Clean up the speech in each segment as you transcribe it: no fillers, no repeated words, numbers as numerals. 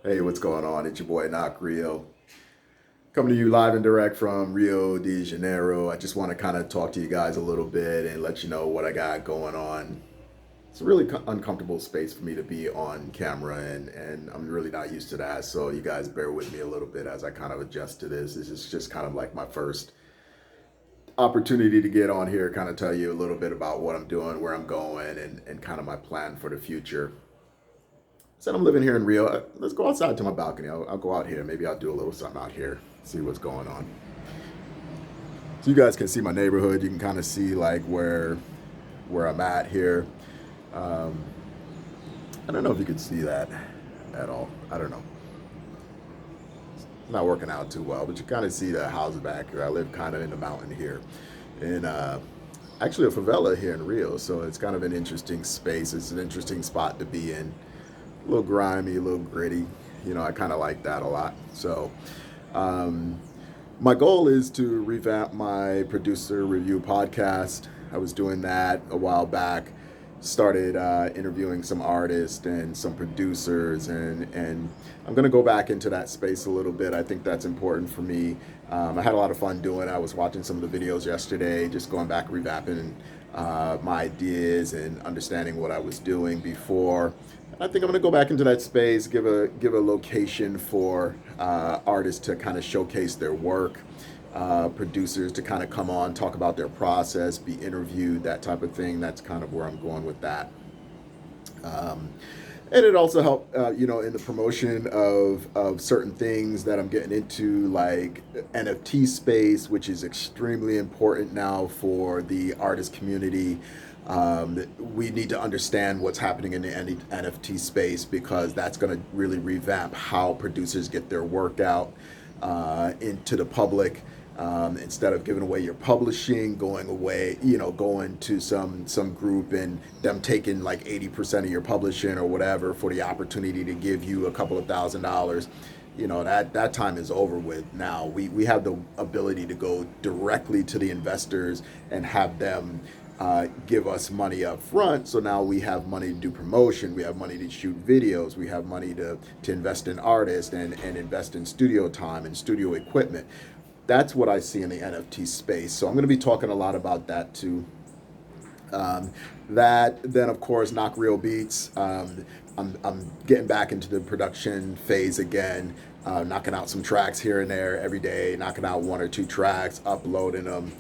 Hey, what's going on? It's your boy Knock Rio. Coming to you live and direct from Rio de Janeiro. I just want to kind of talk to you guys a little bit and let you know what I got going on. It's a really uncomfortable space for me to be on camera, and I'm really not used to that. So, you guys bear with me a little bit as I kind of adjust to this. This is just kind of like my first opportunity to get on here, kind of tell you a little bit about what I'm doing, where I'm going, and kind of my plan for the future. Said I'm living here in Rio. Let's go outside to my balcony. I'll go out here. Maybe I'll do a little something out here, see what's going on. So you guys can see my neighborhood. You can kind of see like where I'm at here. Um, I don't know if you can see that at all. I don't know. It's not working out too well, but you kind of see the house back here. I live kind of in the mountain here, in actually a favela here in Rio. So it's kind of an interesting space. It's an interesting spot to be in. A little grimy, a little gritty. I kind of like that a lot. So, um, my goal is to revamp my producer review podcast. I was doing that a while back. Started interviewing some artists and some producers, and I'm gonna go back into that space a little bit. I think that's important for me. I had a lot of fun doing it. I was watching some of the videos yesterday, just going back, revamping my ideas and understanding what I was doing before. I think I'm gonna go back into that space, give a location for artists to kind of showcase their work, producers to kind of come on, talk about their process, be interviewed, that type of thing. That's kind of where I'm going with that. Um, and it also helped, in the promotion of certain things that I'm getting into, like NFT space, which is extremely important now for the artist community. We need to understand what's happening in the NFT space because that's going to really revamp how producers get their work out into the public. Instead of giving away your publishing, going away, going to some group and them taking like 80% of your publishing or whatever for the opportunity to give you a couple of $1,000s. That time is over with now. We have the ability to go directly to the investors and have them give us money up front. So now we have money to do promotion, we have money to shoot videos, we have money to invest in artists and invest in studio time and studio equipment. That's what I see in the NFT space. So I'm going to be talking a lot about that too. That then, of course, Knock Real Beats. I'm getting back into the production phase again, knocking out some tracks here and there every day, knocking out one or two tracks, uploading them.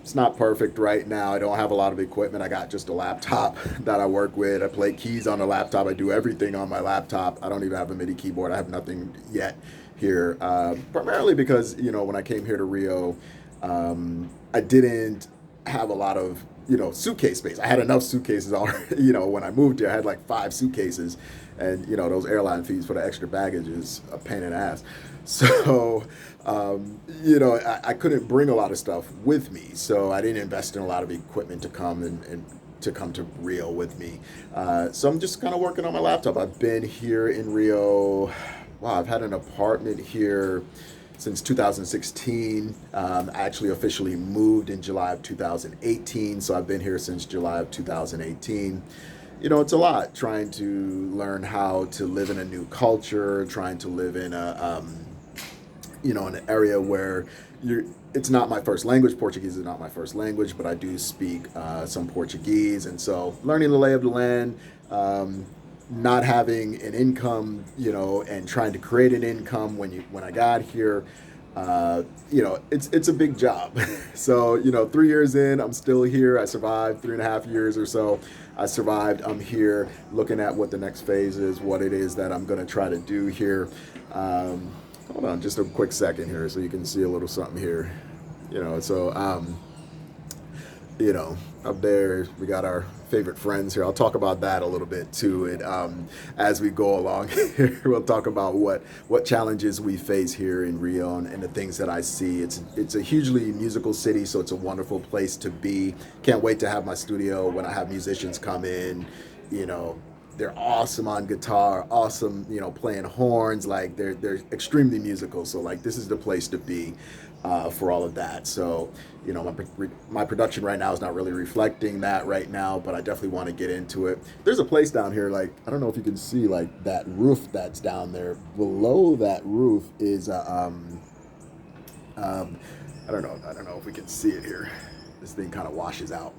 It's not perfect right now. I don't have a lot of equipment. I got just a laptop that I work with. I play keys on the laptop. I do everything on my laptop. I don't even have a MIDI keyboard. I have nothing yet here. Primarily because, when I came here to Rio, I didn't have a lot of, suitcase space. I had enough suitcases already. When I moved here, I had like 5 suitcases. And, those airline fees for the extra baggage is a pain in the ass. So, I couldn't bring a lot of stuff with me. So I didn't invest in a lot of equipment to come and to come to Rio with me. So I'm just kind of working on my laptop. I've been here in Rio. Wow, I've had an apartment here since 2016. I actually officially moved in July of 2018, so I've been here since July of 2018. It's a lot trying to learn how to live in a new culture, trying to live in in an area where you're. It's not my first language. Portuguese is not my first language, but I do speak some Portuguese, and so learning the lay of the land. Not having an income, and trying to create an income when I got here, it's a big job. So 3 years in, I'm still here. I survived 3.5 years or so. I survived. I'm here, looking at what the next phase is, what it is that I'm gonna try to do here. Hold on, just a quick second here, so you can see a little something here. Up there we got our favorite friends here. I'll talk about that a little bit too, and as we go along here, we'll talk about what challenges we face here in Rio and the things that I see. It's a hugely musical city, so it's a wonderful place to be. Can't wait to have my studio when I have musicians come in, you know, they're awesome on guitar, awesome, playing horns. Like they're extremely musical. So like this is the place to be for all of that. So my production right now is not really reflecting that right now, but I definitely want to get into it. There's a place down here, like I don't know if you can see like that roof that's down there. Below that roof is um, I don't know if we can see it here. This thing kind of washes out.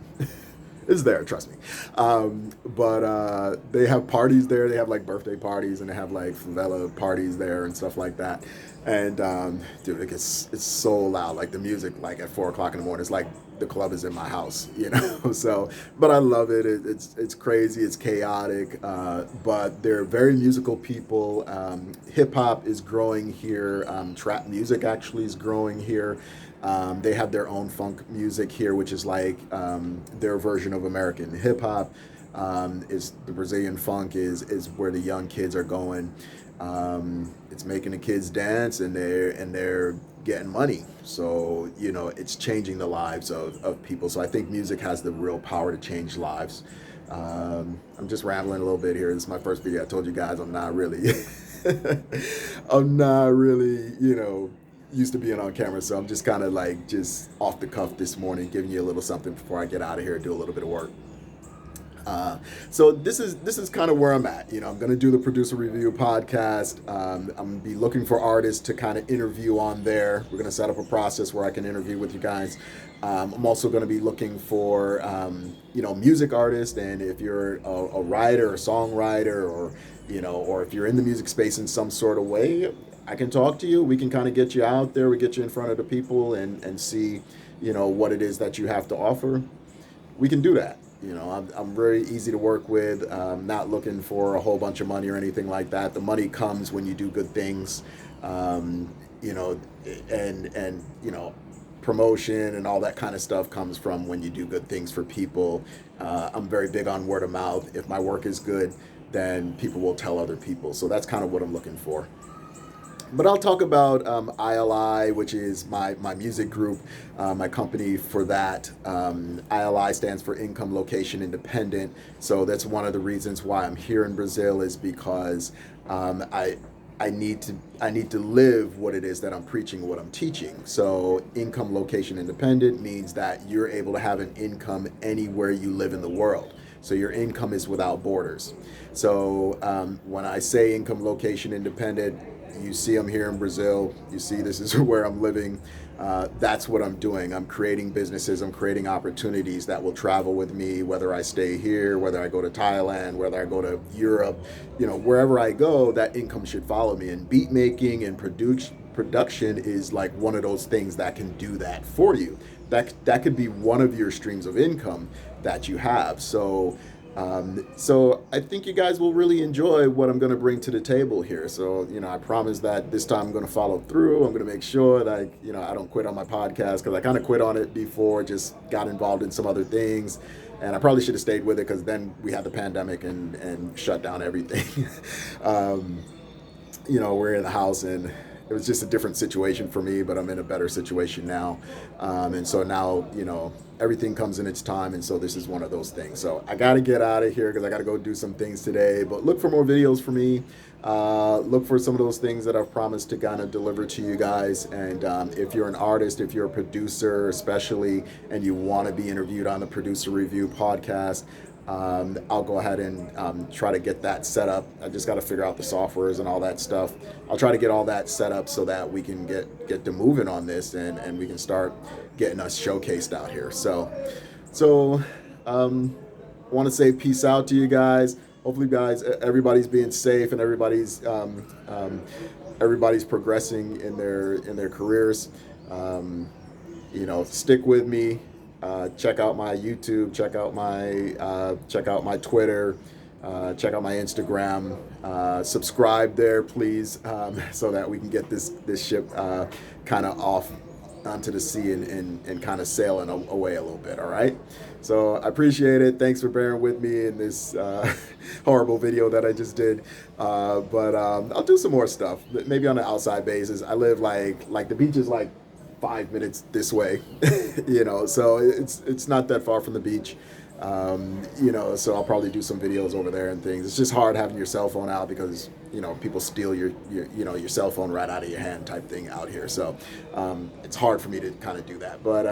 It's there, trust me. But they have parties there. They have like birthday parties and they have like favela parties there and stuff like that. And dude, it's so loud. Like the music, like at 4 o'clock in the morning, it's like the club is in my house, you know. So, but I love it. It's crazy. It's chaotic. But they're very musical people. Hip hop is growing here. Trap music actually is growing here. They have their own funk music here, which is like their version of American hip hop. Is the Brazilian funk is where the young kids are going. It's making the kids dance, and they're getting money. So it's changing the lives of people. So I think music has the real power to change lives. I'm just rambling a little bit here. This is my first video. I told you guys I'm not really, I'm not really, used to being on camera, so I'm just kind of like just off the cuff this morning, giving you a little something before I get out of here and do a little bit of work. So this is kind of where I'm at. I'm going to do the producer review podcast. I'm going to be looking for artists to kind of interview on there. We're going to set up a process where I can interview with you guys. I'm also going to be looking for music artists, and if you're a writer, a songwriter, or if you're in the music space in some sort of way, I can talk to you. We can kind of get you out there. We get you in front of the people and see, what it is that you have to offer. We can do that. I'm very easy to work with. Not looking for a whole bunch of money or anything like that. The money comes when you do good things, and promotion and all that kind of stuff comes from when you do good things for people. I'm very big on word of mouth. If my work is good, then people will tell other people. So that's kind of what I'm looking for. But I'll talk about ILI, which is my music group, my company for that. ILI stands for Income Location Independent. So that's one of the reasons why I'm here in Brazil, is because I need to live what it is that I'm preaching, what I'm teaching. So income location independent means that you're able to have an income anywhere you live in the world. So your income is without borders. So when I say income location independent, you see I'm here in Brazil. You see this is where I'm living. That's what I'm doing. I'm creating businesses. I'm creating opportunities that will travel with me, whether I stay here, whether I go to Thailand, whether I go to Europe. Wherever I go, that income should follow me. And beat making and production is like one of those things that can do that for you. That could be one of your streams of income that you have. So I think you guys will really enjoy what I'm going to bring to the table here. So, I promise that this time I'm going to follow through. I'm going to make sure that, I don't quit on my podcast, because I kind of quit on it before, just got involved in some other things. And I probably should have stayed with it, because then we had the pandemic and shut down everything. We're in the house, and it was just a different situation for me, but I'm in a better situation now. And so now, everything comes in its time. And so this is one of those things. So I got to get out of here, because I got to go do some things today. But look for more videos for me. Look for some of those things that I've promised to kind of deliver to you guys. And if you're an artist, if you're a producer especially, and you want to be interviewed on the Producer Review podcast, I'll go ahead and try to get that set up. I just got to figure out the softwares and all that stuff. I'll try to get all that set up so that we can get to moving on this, and we can start getting us showcased out here. So want to say peace out to you guys. Hopefully, guys, everybody's being safe, and everybody's progressing in their careers. Stick with me. Check out my YouTube. Check out my Twitter. Check out my Instagram. Subscribe there, please, so that we can get this ship kind of off onto the sea and kind of sailing away a little bit. All right. So I appreciate it. Thanks for bearing with me in this horrible video that I just did. But I'll do some more stuff, maybe on an outside basis. I live like the beach is like 5 minutes this way, so it's not that far from the beach. So I'll probably do some videos over there and things. It's just hard having your cell phone out because people steal your cell phone right out of your hand type thing out here. So it's hard for me to kind of do that. But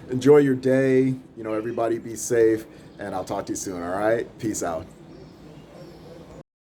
enjoy your day. Everybody be safe, and I'll talk to you soon. All right, peace out.